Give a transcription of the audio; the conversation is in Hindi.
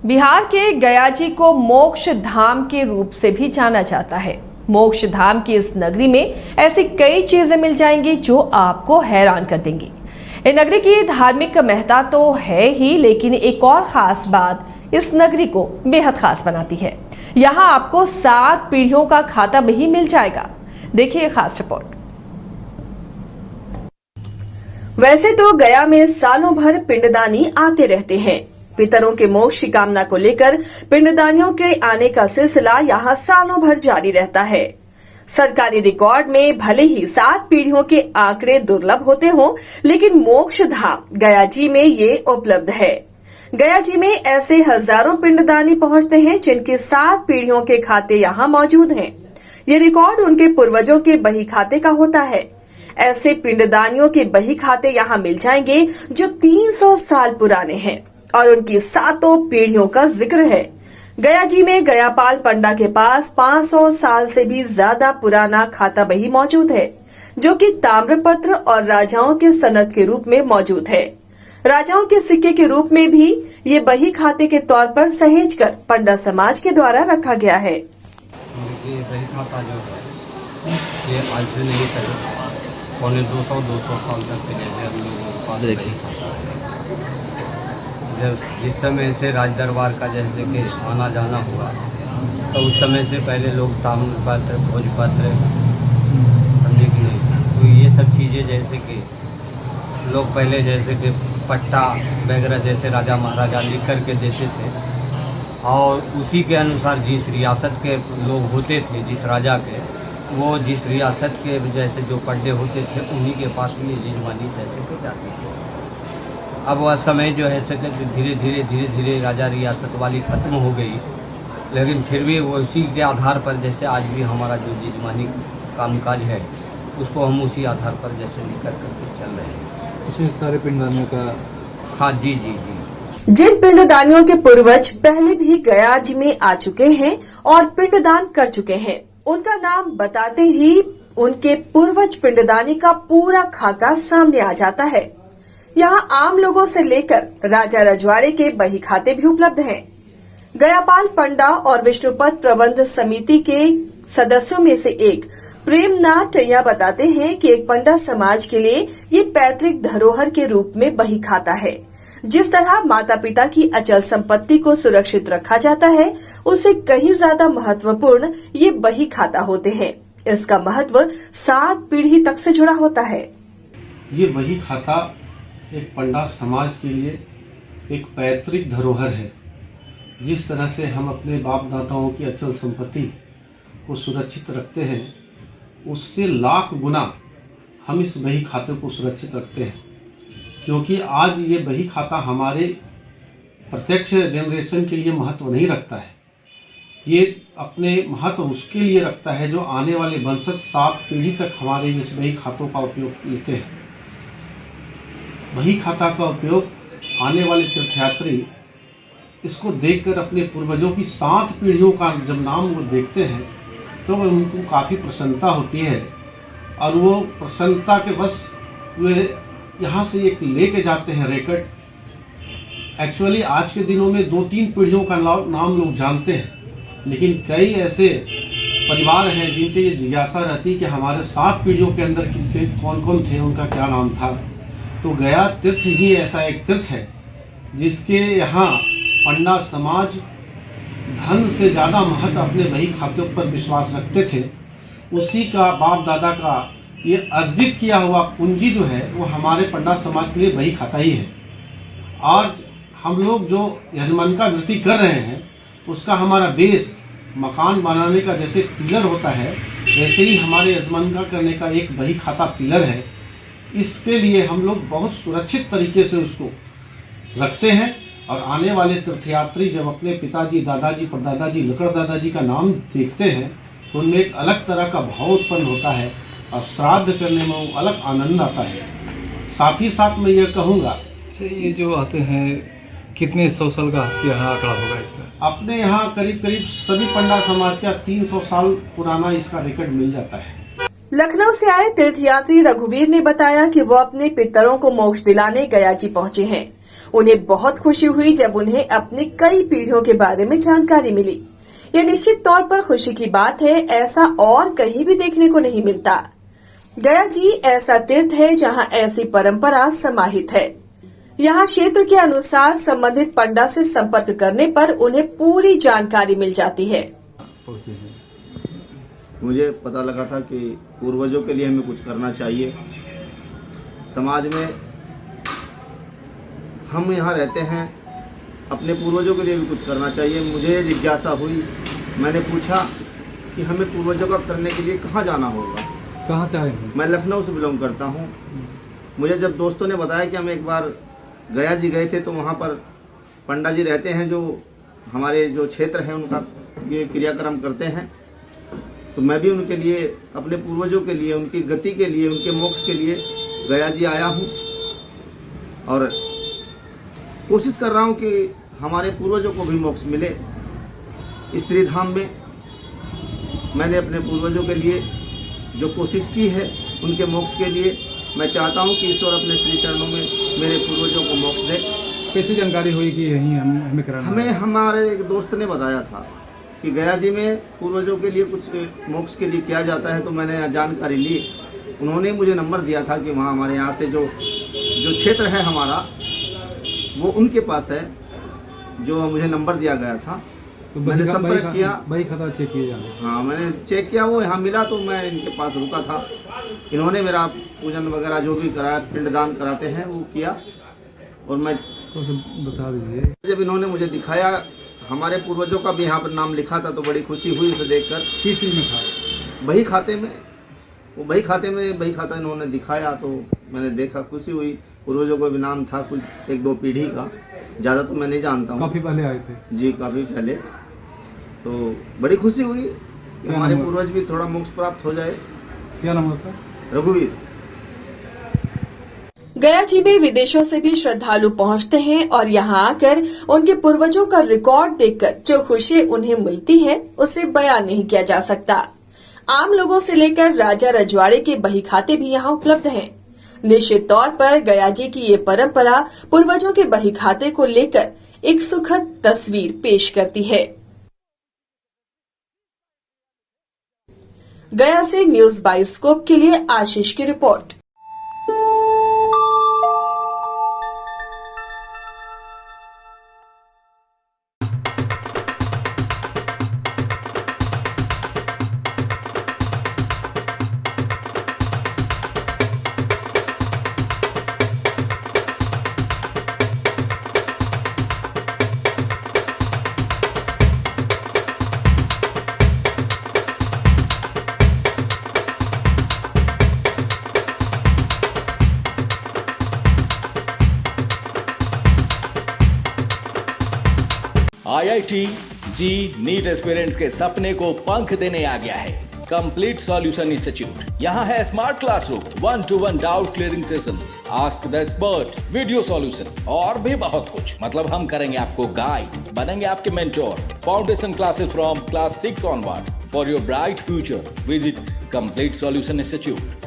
बिहार के गया जी को मोक्ष धाम के रूप से भी जाना जाता है। मोक्ष धाम की इस नगरी में ऐसी कई चीजें मिल जाएंगी जो आपको हैरान कर देंगी। इस नगरी की धार्मिक महत्ता तो है ही, लेकिन एक और खास बात इस नगरी को बेहद खास बनाती है। यहाँ आपको 7 पीढ़ियों का खाता भी मिल जाएगा। देखिए खास रिपोर्ट। वैसे तो गया में सालों भर पिंडदानी आते रहते हैं। पितरों के मोक्ष की कामना को लेकर पिंडदानियों के आने का सिलसिला यहाँ सालों भर जारी रहता है। सरकारी रिकॉर्ड में भले ही 7 पीढ़ियों के आंकड़े दुर्लभ होते हों, लेकिन मोक्ष धाम गया जी में ये उपलब्ध है। गया जी में ऐसे हजारों पिंडदानी पहुंचते हैं जिनकी 7 पीढ़ियों के खाते यहाँ मौजूद हैं। ये रिकॉर्ड उनके पूर्वजों के बही खाते का होता है। ऐसे पिंडदानियों के बही खाते यहाँ मिल जाएंगे जो 300 साल पुराने हैं और उनकी 7 पीढ़ियों का जिक्र है। गया जी में गयापाल पंडा के पास 500 साल से भी ज्यादा पुराना खाता बही मौजूद है, जो कि ताम्रपत्र और राजाओं के सनद के रूप में मौजूद है। राजाओं के सिक्के के रूप में भी ये बही खाते के तौर पर सहेज कर पंडा समाज के द्वारा रखा गया है। ये बही खाता जो है ये आज से नहीं था, पौने 200 साल तक जब जिस समय से राज दरबार का जैसे कि आना जाना हुआ, तो उस समय से पहले लोग ताम्रपत्र, भोजपत्र समझे कि नहीं, तो ये सब चीज़ें जैसे कि लोग पहले जैसे कि पट्टा वगैरह जैसे राजा महाराजा लिख कर के देते थे, और उसी के अनुसार जिस रियासत के लोग होते थे, जिस राजा के, वो जिस रियासत के जैसे जो पट्टे होते थे उन्हीं के पास में यजमानी जैसे के जाती थी। अब वह समय जो है सके धीरे धीरे राजा रियासत वाली ख़त्म हो गई, लेकिन फिर भी वो उसी के आधार पर जैसे आज भी हमारा जो यजमानी कामकाज है उसको हम उसी आधार पर जैसे लेकर करके चल रहे हैं। इसमें सारे पिंडदानियों का हाँ जी। जिन पिंडदानियों के पूर्वज पहले भी गया जी में आ चुके हैं और पिंडदान कर चुके हैं, उनका नाम बताते ही उनके पूर्वज पिंडदानी का पूरा खाका सामने आ जाता है। यहाँ आम लोगों से लेकर राजा रजवाड़े के बही खाते भी उपलब्ध हैं। गयापाल पंडा और विष्णुपद प्रबंध समिति के सदस्यों में से एक प्रेमनाथ टैया बताते हैं कि एक पंडा समाज के लिए ये पैतृक धरोहर के रूप में बही खाता है। जिस तरह माता पिता की अचल संपत्ति को सुरक्षित रखा जाता है, उससे कहीं ज्यादा महत्वपूर्ण ये बही खाता होते हैं। इसका महत्व 7 पीढ़ी तक से जुड़ा होता है। ये बही खाता एक पंडा समाज के लिए एक पैतृक धरोहर है। जिस तरह से हम अपने बाप दादाओं की अचल संपत्ति को सुरक्षित रखते हैं, उससे लाख गुना हम इस बही खाते को सुरक्षित रखते हैं, क्योंकि आज ये बही खाता हमारे प्रत्यक्ष जनरेशन के लिए महत्व नहीं रखता है। ये अपने महत्व उसके लिए रखता है जो आने वाले वंशज 7 पीढ़ी तक हमारे इस बही खातों का उपयोग लेते हैं। बही खाता का उपयोग आने वाले तीर्थयात्री इसको देखकर अपने पूर्वजों की 7 पीढ़ियों का जब नाम वो देखते हैं तो उनको काफ़ी प्रसन्नता होती है, और वो प्रसन्नता के बस वे यहाँ से एक लेके जाते हैं रिकॉर्ड। एक्चुअली आज के दिनों में 2-3 पीढ़ियों का नाम लोग जानते हैं, लेकिन कई ऐसे परिवार हैं जिनके ये जिज्ञासा रहती है कि हमारे 7 पीढ़ियों के अंदर कौन कौन थे, उनका क्या नाम था। तो गया तीर्थ ही ऐसा एक तीर्थ है जिसके यहाँ पंडा समाज धन से ज़्यादा महत्व अपने बही खातों पर विश्वास रखते थे। उसी का बाप दादा का ये अर्जित किया हुआ पूंजी जो है वो हमारे पंडा समाज के लिए बही खाता ही है। आज हम लोग जो यजमान का वृत्ति कर रहे हैं, उसका हमारा बेस मकान बनाने का जैसे पिलर होता है, वैसे ही हमारे यजमान का करने का एक बही खाता पिलर है। इसके लिए हम लोग बहुत सुरक्षित तरीके से उसको रखते हैं, और आने वाले तीर्थयात्री जब अपने पिताजी, दादाजी, परदादाजी, लकड़ दादाजी का नाम देखते हैं तो उनमें एक अलग तरह का भाव उत्पन्न होता है, और श्राद्ध करने में वो अलग आनंद आता है। साथ ही साथ मैं ये कहूँगा, ये जो आते हैं कितने 100 साल का यहाँ आंकड़ा होगा इसका? अपने यहाँ करीब सभी पंडा समाज का 300 साल पुराना इसका रिकॉर्ड मिल जाता है। लखनऊ से आए तीर्थयात्री रघुवीर ने बताया कि वो अपने पितरों को मोक्ष दिलाने गया जी पहुंचे हैं। उन्हें बहुत खुशी हुई जब उन्हें अपनी कई पीढ़ियों के बारे में जानकारी मिली। ये निश्चित तौर पर खुशी की बात है, ऐसा और कहीं भी देखने को नहीं मिलता। गया जी ऐसा तीर्थ है जहां ऐसी परंपरा समाहित है। यहाँ क्षेत्र के अनुसार संबंधित पंडा से संपर्क करने पर उन्हें पूरी जानकारी मिल जाती है। मुझे पता लगा था कि पूर्वजों के लिए हमें कुछ करना चाहिए। समाज में हम यहाँ रहते हैं, अपने पूर्वजों के लिए भी कुछ करना चाहिए। मुझे जिज्ञासा हुई, मैंने पूछा कि हमें पूर्वजों का करने के लिए कहाँ जाना होगा। कहाँ से आए हैं? मैं लखनऊ से बिलोंग करता हूँ। मुझे जब दोस्तों ने बताया कि हम एक बार गया जी गए थे, तो वहाँ पर पंडा जी रहते हैं जो हमारे जो क्षेत्र है उनका ये क्रियाक्रम करते हैं, तो मैं भी उनके लिए, अपने पूर्वजों के लिए, उनकी गति के लिए, उनके मोक्ष के लिए गया जी आया हूँ और कोशिश कर रहा हूँ कि हमारे पूर्वजों को भी मोक्ष मिले। इस श्री धाम में मैंने अपने पूर्वजों के लिए जो कोशिश की है, उनके मोक्ष के लिए मैं चाहता हूँ कि ईश्वर अपने श्री चरणों में मेरे पूर्वजों को मोक्ष दे। कैसे जानकारी हुई कि यहीं हमें कराना? हमें हमारे एक दोस्त ने बताया था कि गया जी में पूर्वजों के लिए कुछ मोक्ष के लिए किया जाता है, तो मैंने जानकारी ली। उन्होंने मुझे नंबर दिया था कि वहाँ हमारे यहाँ से जो क्षेत्र है हमारा, वो उनके पास है, जो मुझे नंबर दिया गया था। तो मैंने संपर्क किया। बही खाता चेक किए जाना? हाँ, मैंने चेक किया, वो यहाँ मिला, तो मैं इनके पास रुका था। इन्होंने मेरा पूजन वगैरह जो भी कराया, पिंडदान कराते हैं, वो किया। और मैं बता दीजिए, जब इन्होंने मुझे दिखाया, हमारे पूर्वजों का भी यहाँ पर नाम लिखा था, तो बड़ी खुशी हुई उसे देखकर। किस चीज़ में था? बही खाते में, वो बही खाता इन्होंने दिखाया, तो मैंने देखा, खुशी हुई। पूर्वजों का भी नाम था कुछ 1-2 पीढ़ी का, ज़्यादा तो मैं नहीं जानता हूँ। काफ़ी पहले आए थे जी, काफ़ी पहले। तो बड़ी खुशी हुई कि हमारे पूर्वज भी थोड़ा मोक्ष प्राप्त हो जाए। क्या नाम होता है? रघुवीर। गया जी में विदेशों से भी श्रद्धालु पहुंचते हैं और यहाँ आकर उनके पूर्वजों का रिकॉर्ड देखकर जो खुशी उन्हें मिलती है, उसे बयान नहीं किया जा सकता। आम लोगों से लेकर राजा रजवाड़े के बही खाते भी यहाँ उपलब्ध हैं। निश्चित तौर पर गया जी की ये परंपरा पूर्वजों के बही खाते को लेकर एक सुखद तस्वीर पेश करती है। गया से न्यूज बायोस्कोप के लिए आशीष की रिपोर्ट। IIT जी नीट एस्पिरेंट्स के सपने को पंख देने आ गया है कंप्लीट सॉल्यूशन इंस्टीट्यूट। यहाँ है smart classroom, 1-to-1 doubt clearing session, ask the expert, video solution और भी बहुत कुछ। मतलब हम करेंगे आपको गाइड, बनेंगे आपके mentor. Foundation classes from class 6 onwards for your bright future. Visit complete solution institute.